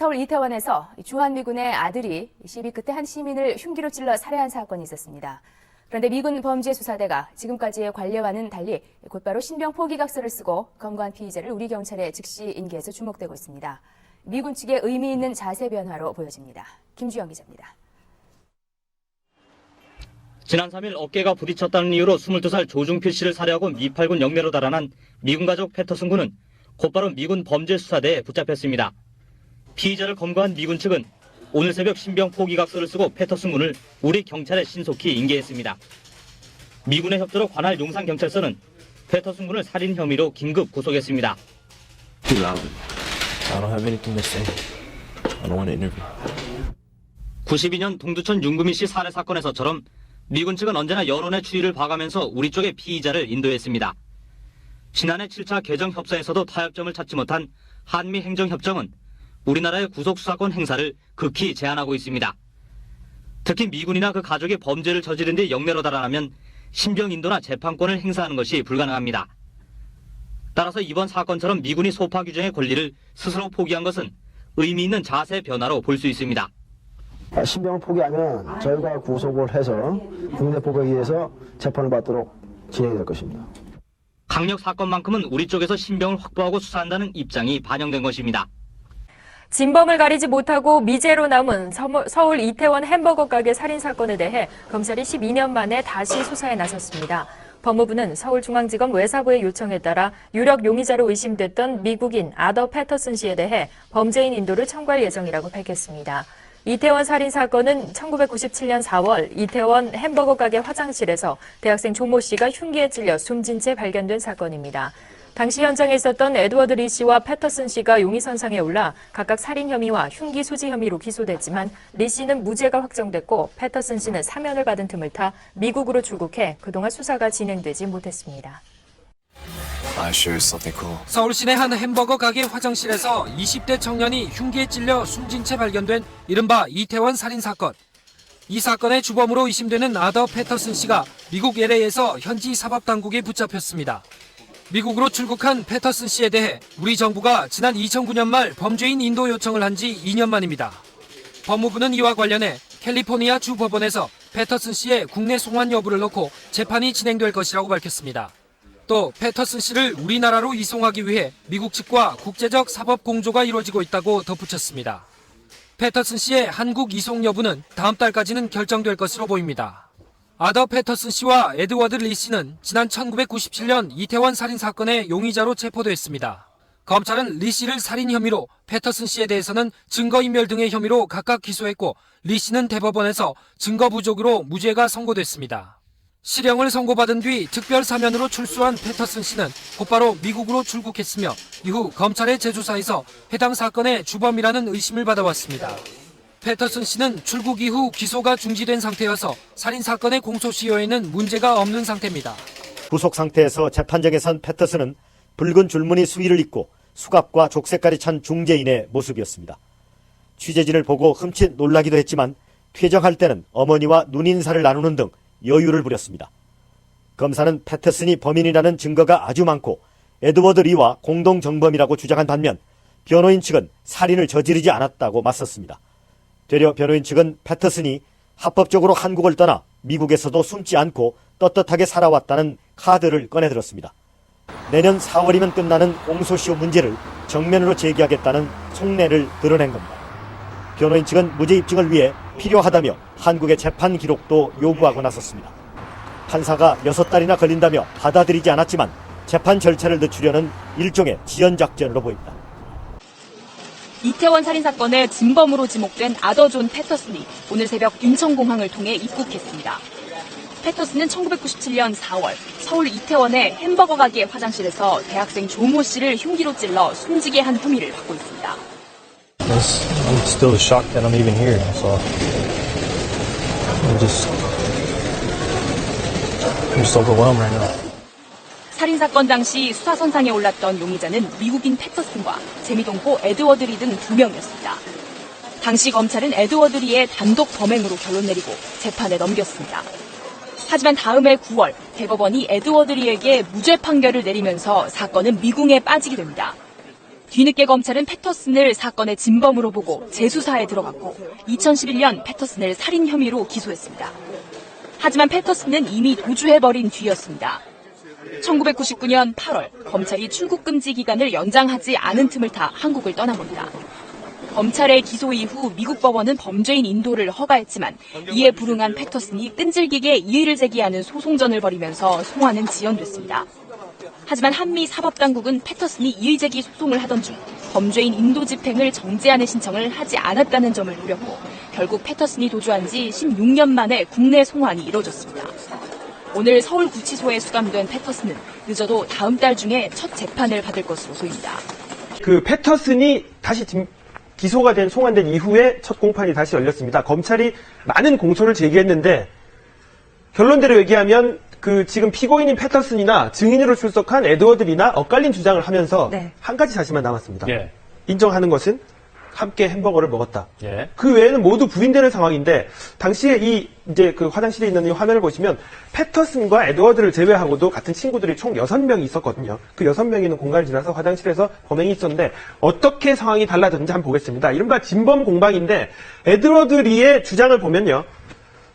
서울 이태원에서 주한미군의 아들이 시위 끝에 한 시민을 흉기로 찔러 살해한 사건이 있었습니다. 그런데 미군 범죄수사대가 지금까지의 관례와는 달리 곧바로 신병 포기각서를 쓰고 검거한 피의자를 우리 경찰에 즉시 인계해서 주목되고 있습니다. 미군 측의 의미 있는 자세 변화로 보여집니다. 김주영 기자입니다. 지난 3일 어깨가 부딪혔다는 이유로 22살 조중필 씨를 살해하고 미팔군 영내로 달아난 미군 가족 패터슨 군은 곧바로 미군 범죄수사대에 붙잡혔습니다. 피의자를 검거한 미군 측은 오늘 새벽 신병 포기각서를 쓰고 패터슨 군을 우리 경찰에 신속히 인계했습니다. 미군의 협조로 관할 용산경찰서는 패터슨 군을 살인 혐의로 긴급 구속했습니다. 92년 동두천 윤금희 씨 살해 사건에서처럼 미군 측은 언제나 여론의 추이를 봐가면서 우리 쪽의 피의자를 인도했습니다. 지난해 7차 개정 협상에서도 타협점을 찾지 못한 한미 행정협정은 우리나라의 구속수사권 행사를 극히 제한하고 있습니다. 특히 미군이나 그 가족이 범죄를 저지른 뒤 영내로 달아나면 신병 인도나 재판권을 행사하는 것이 불가능합니다. 따라서 이번 사건처럼 미군이 소파 규정의 권리를 스스로 포기한 것은 의미 있는 자세 변화로 볼 수 있습니다. 신병을 포기하면 저희가 구속을 해서 국내법에 의해서 재판을 받도록 진행될 것입니다. 강력 사건만큼은 우리 쪽에서 신병을 확보하고 수사한다는 입장이 반영된 것입니다. 진범을 가리지 못하고 미제로 남은 서울 이태원 햄버거 가게 살인 사건에 대해 검찰이 12년 만에 다시 수사에 나섰습니다. 법무부는 서울중앙지검 외사부의 요청에 따라 유력 용의자로 의심됐던 미국인 아더 패터슨 씨에 대해 범죄인 인도를 청구할 예정이라고 밝혔습니다. 이태원 살인 사건은 1997년 4월 이태원 햄버거 가게 화장실에서 대학생 조모 씨가 흉기에 찔려 숨진 채 발견된 사건입니다. 당시 현장에 있었던 에드워드 리 씨와 패터슨 씨가 용의선상에 올라 각각 살인 혐의와 흉기 소지 혐의로 기소됐지만 리 씨는 무죄가 확정됐고 패터슨 씨는 사면을 받은 틈을 타 미국으로 출국해 그동안 수사가 진행되지 못했습니다. 서울 시내 한 햄버거 가게 화장실에서 20대 청년이 흉기에 찔려 숨진 채 발견된 이른바 이태원 살인 사건. 이 사건의 주범으로 의심되는 아더 패터슨 씨가 미국 LA에서 현지 사법당국에 붙잡혔습니다. 미국으로 출국한 패터슨 씨에 대해 우리 정부가 지난 2009년 말 범죄인 인도 요청을 한 지 2년 만입니다. 법무부는 이와 관련해 캘리포니아 주 법원에서 패터슨 씨의 국내 송환 여부를 놓고 재판이 진행될 것이라고 밝혔습니다. 또 패터슨 씨를 우리나라로 이송하기 위해 미국 측과 국제적 사법 공조가 이루어지고 있다고 덧붙였습니다. 패터슨 씨의 한국 이송 여부는 다음 달까지는 결정될 것으로 보입니다. 아더 패터슨 씨와 에드워드 리 씨는 지난 1997년 이태원 살인 사건의 용의자로 체포됐습니다. 검찰은 리 씨를 살인 혐의로, 패터슨 씨에 대해서는 증거인멸 등의 혐의로 각각 기소했고 리 씨는 대법원에서 증거 부족으로 무죄가 선고됐습니다. 실형을 선고받은 뒤 특별 사면으로 출소한 패터슨 씨는 곧바로 미국으로 출국했으며 이후 검찰의 재조사에서 해당 사건의 주범이라는 의심을 받아왔습니다. 패터슨 씨는 출국 이후 기소가 중지된 상태여서 살인 사건의 공소시효에는 문제가 없는 상태입니다. 구속 상태에서 재판정에선 패터슨은 붉은 줄무늬 수의를 입고 수갑과 족색깔이 찬 중재인의 모습이었습니다. 취재진을 보고 흠칫 놀라기도 했지만 퇴정할 때는 어머니와 눈인사를 나누는 등 여유를 부렸습니다. 검사는 패터슨이 범인이라는 증거가 아주 많고 에드워드 리와 공동정범이라고 주장한 반면 변호인 측은 살인을 저지르지 않았다고 맞섰습니다. 되려 변호인 측은 패터슨이 합법적으로 한국을 떠나 미국에서도 숨지 않고 떳떳하게 살아왔다는 카드를 꺼내들었습니다. 내년 4월이면 끝나는 공소시효 문제를 정면으로 제기하겠다는 속내를 드러낸 겁니다. 변호인 측은 무죄 입증을 위해 필요하다며 한국의 재판 기록도 요구하고 나섰습니다. 판사가 6달이나 걸린다며 받아들이지 않았지만 재판 절차를 늦추려는 일종의 지연작전으로 보입니다. 이태원 살인 사건의 진범으로 지목된 아더 존 패터슨이 오늘 새벽 인천공항을 통해 입국했습니다. 패터슨은 1997년 4월 서울 이태원의 햄버거 가게 화장실에서 대학생 조모 씨를 흉기로 찔러 숨지게 한 혐의를 받고 있습니다. I'm still shocked that I'm even here. So I'm just overwhelmed right now. 살인 사건 당시 수사선상에 올랐던 용의자는 미국인 패터슨과 재미동포 에드워드 리 등 2명이었습니다. 당시 검찰은 에드워드 리의 단독 범행으로 결론 내리고 재판에 넘겼습니다. 하지만 다음해 9월 대법원이 에드워드 리에게 무죄 판결을 내리면서 사건은 미궁에 빠지게 됩니다. 뒤늦게 검찰은 패터슨을 사건의 진범으로 보고 재수사에 들어갔고 2011년 패터슨을 살인 혐의로 기소했습니다. 하지만 패터슨은 이미 도주해버린 뒤였습니다. 1999년 8월 검찰이 출국 금지 기간을 연장하지 않은 틈을 타 한국을 떠나봅니다. 검찰의 기소 이후 미국 법원은 범죄인 인도를 허가했지만 이에 불응한 패터슨이 끈질기게 이의를 제기하는 소송전을 벌이면서 송환은 지연됐습니다. 하지만 한미 사법당국은 패터슨이 이의 제기 소송을 하던 중 범죄인 인도 집행을 정지하는 신청을 하지 않았다는 점을 노렸고 결국 패터슨이 도주한 지 16년 만에 국내 송환이 이뤄졌습니다. 오늘 서울구치소에 수감된 패터슨은 늦어도 다음 달 중에 첫 재판을 받을 것으로 보입니다. 그 패터슨이 다시 기소가 된 송환된 이후에 첫 공판이 다시 열렸습니다. 검찰이 많은 공소를 제기했는데 결론대로 얘기하면 그 지금 피고인인 패터슨이나 증인으로 출석한 에드워드리나 엇갈린 주장을 하면서 한 가지 사실만 남았습니다. 인정하는 것은 함께 햄버거를 먹었다. 그 외에는 모두 부인되는 상황인데 당시에 이제 그 화장실에 있는 이 화면을 보시면 패터슨과 에드워드를 제외하고도 같은 친구들이 총 6명이 있었거든요. 그 6명이 있는 공간을 지나서 화장실에서 범행이 있었는데 어떻게 상황이 달라졌는지 한번 보겠습니다. 이른바 진범 공방인데 에드워드리의 주장을 보면요.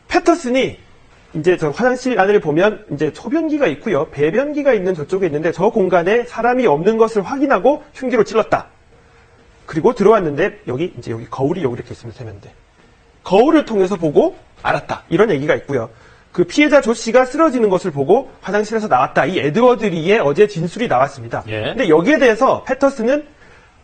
패터슨이 이제 저 화장실 안을 보면 이제 소변기가 있고요. 배변기가 있는 저쪽에 있는데 저 공간에 사람이 없는 것을 확인하고 흉기로 찔렀다. 그리고 들어왔는데 여기 거울이 여기 이렇게 있으면 세면대. 거울을 통해서 보고 알았다. 이런 얘기가 있고요. 그 피해자 조 씨가 쓰러지는 것을 보고 화장실에서 나왔다. 이 에드워드리의 어제 진술이 나왔습니다. 근데 여기에 대해서 패터슨은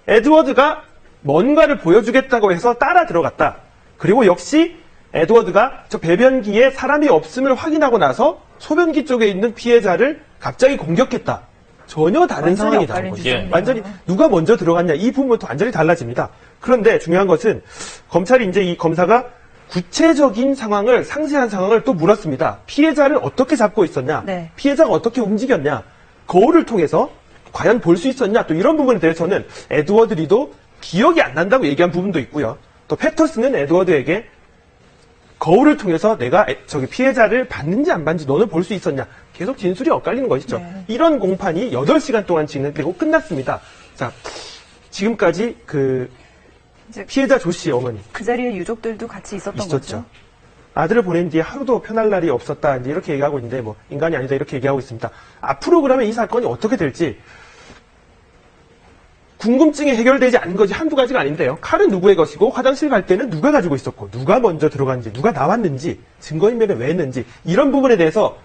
에드워드가 뭔가를 보여주겠다고 해서 따라 들어갔다. 그리고 역시 에드워드가 저 배변기에 사람이 없음을 확인하고 나서 소변기 쪽에 있는 피해자를 갑자기 공격했다. 전혀 다른 상황이 다른 거죠. 완전히 누가 먼저 들어갔냐 이 부분부터 완전히 달라집니다. 그런데 중요한 것은 검찰이 이제 이 검사가 구체적인 상황을 상세한 상황을 또 물었습니다. 피해자를 어떻게 잡고 있었냐, 피해자가 어떻게 움직였냐, 거울을 통해서 과연 볼 수 있었냐, 또 이런 부분에 대해서는 에드워드리도 기억이 안 난다고 얘기한 부분도 있고요. 또 패터슨은 에드워드에게 거울을 통해서 내가 저기 피해자를 봤는지 안 봤는지 너는 볼 수 있었냐. 계속 진술이 엇갈리는 것이죠. 이런 공판이 8시간 동안 진행되고 끝났습니다. 자, 지금까지 그 피해자 조 씨 어머니. 그 자리에 유족들도 같이 있었죠. 거죠? 아들을 보낸 뒤에 하루도 편할 날이 없었다. 이제 이렇게 얘기하고 있는데 뭐 인간이 아니다 이렇게 얘기하고 있습니다. 앞으로 그러면 이 사건이 어떻게 될지 궁금증이 해결되지 않은 것이 한두 가지가 아닌데요. 칼은 누구의 것이고 화장실 갈 때는 누가 가지고 있었고 누가 먼저 들어갔는지 누가 나왔는지 증거인멸을 왜 했는지 이런 부분에 대해서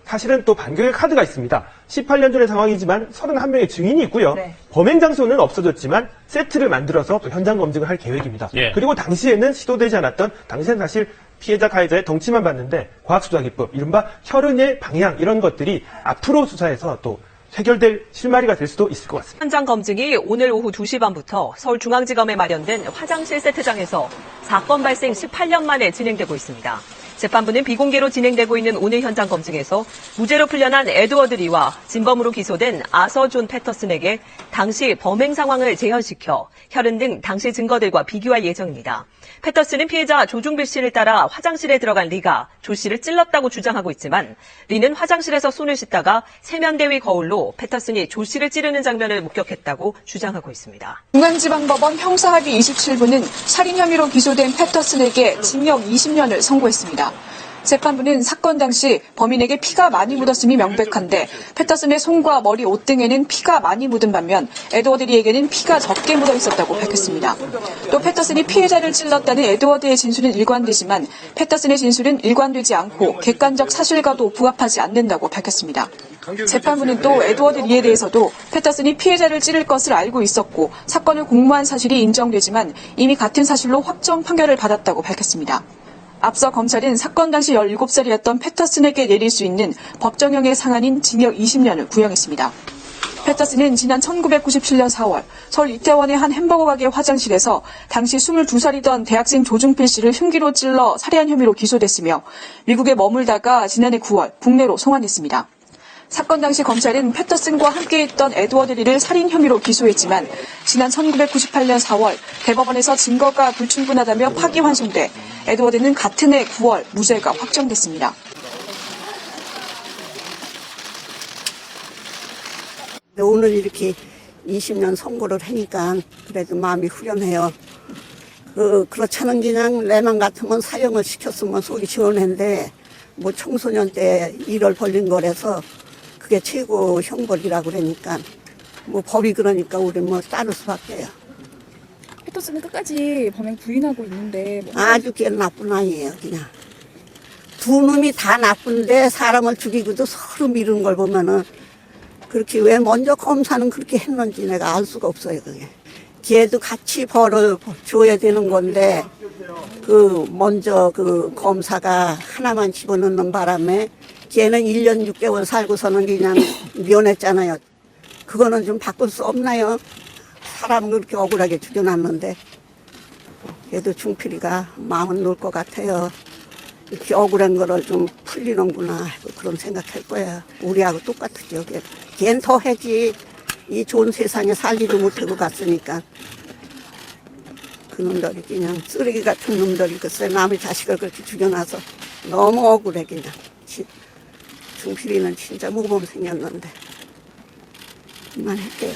사실은 또 반격의 카드가 있습니다. 18년 전의 상황이지만 31명의 증인이 있고요. 범행 장소는 없어졌지만 세트를 만들어서 또 현장 검증을 할 계획입니다. 그리고 당시에는 시도되지 않았던 당시에는 사실 피해자 가해자의 덩치만 봤는데 과학수사기법 이른바 혈흔의 방향 이런 것들이 앞으로 수사에서 또 해결될 실마리가 될 수도 있을 것 같습니다. 현장 검증이 오늘 오후 2시 반부터 서울중앙지검에 마련된 화장실 세트장에서 사건 발생 18년 만에 진행되고 있습니다. 재판부는 비공개로 진행되고 있는 오늘 현장 검증에서 무죄로 풀려난 에드워드 리와 진범으로 기소된 아서 존 패터슨에게 당시 범행 상황을 재현시켜 혈흔 등 당시 증거들과 비교할 예정입니다. 패터슨은 피해자 조중필 씨를 따라 화장실에 들어간 리가 조 씨를 찔렀다고 주장하고 있지만 리는 화장실에서 손을 씻다가 세면대 위 거울로 패터슨이 조 씨를 찌르는 장면을 목격했다고 주장하고 있습니다. 중앙지방법원 형사합의 27부는 살인 혐의로 기소된 패터슨에게 징역 20년을 선고했습니다. 재판부는 사건 당시 범인에게 피가 많이 묻었음이 명백한데 패터슨의 손과 머리, 옷 등에는 피가 많이 묻은 반면 에드워드리에게는 피가 적게 묻어 있었다고 밝혔습니다. 또 패터슨이 피해자를 찔렀다는 에드워드의 진술은 일관되지만 패터슨의 진술은 일관되지 않고 객관적 사실과도 부합하지 않는다고 밝혔습니다. 재판부는 또 에드워드 리에 대해서도 패터슨이 피해자를 찌를 것을 알고 있었고 사건을 공모한 사실이 인정되지만 이미 같은 사실로 확정 판결을 받았다고 밝혔습니다. 앞서 검찰은 사건 당시 17살이었던 패터슨에게 내릴 수 있는 법정형의 상한인 징역 20년을 구형했습니다. 패터슨은 지난 1997년 4월 서울 이태원의 한 햄버거 가게 화장실에서 당시 22살이던 대학생 조중필 씨를 흉기로 찔러 살해한 혐의로 기소됐으며 미국에 머물다가 지난해 9월 국내로 송환됐습니다. 사건 당시 검찰은 패터슨과 함께했던 에드워드 리를 살인 혐의로 기소했지만 지난 1998년 4월 대법원에서 증거가 불충분하다며 파기환송돼 에드워드는 같은 해 9월 무죄가 확정됐습니다. 오늘 이렇게 20년 선고를 하니까 그래도 마음이 후련해요. 그렇잖은 그냥 내만 같으면 사형을 시켰으면 속이 시원한데 뭐 청소년 때 일을 벌린 거라서 그게 최고 형벌이라고 그러니까 뭐 법이 그러니까 우리 뭐 따를 수밖에요. 패터슨은 끝까지 범행 부인하고 있는데 아주 걔 나쁜 아이예요. 그냥 두 놈이 다 나쁜데 사람을 죽이고도 서로 미루는 걸 보면은 그렇게 왜 먼저 검사는 그렇게 했는지 내가 알 수가 없어요. 그게 걔도 같이 벌을 줘야 되는 건데 먼저 검사가 하나만 집어넣는 바람에 걔는 1년 6개월 살고서는 그냥 면했잖아요. 그거는 좀 바꿀 수 없나요? 사람을 그렇게 억울하게 죽여놨는데 얘도 중필이가 마음은 놓을 것 같아요. 이렇게 억울한 거를 좀 풀리는구나 하고 그런 생각할 거예요. 우리하고 똑같죠. 걔는 더 해지. 이 좋은 세상에 살지도 못하고 갔으니까 그놈들이 그냥 쓰레기 같은 놈들이 글쎄 남의 자식을 그렇게 죽여놔서 너무 억울해 그냥. 중필이는 진짜 모범 생겼는데 그만할게요.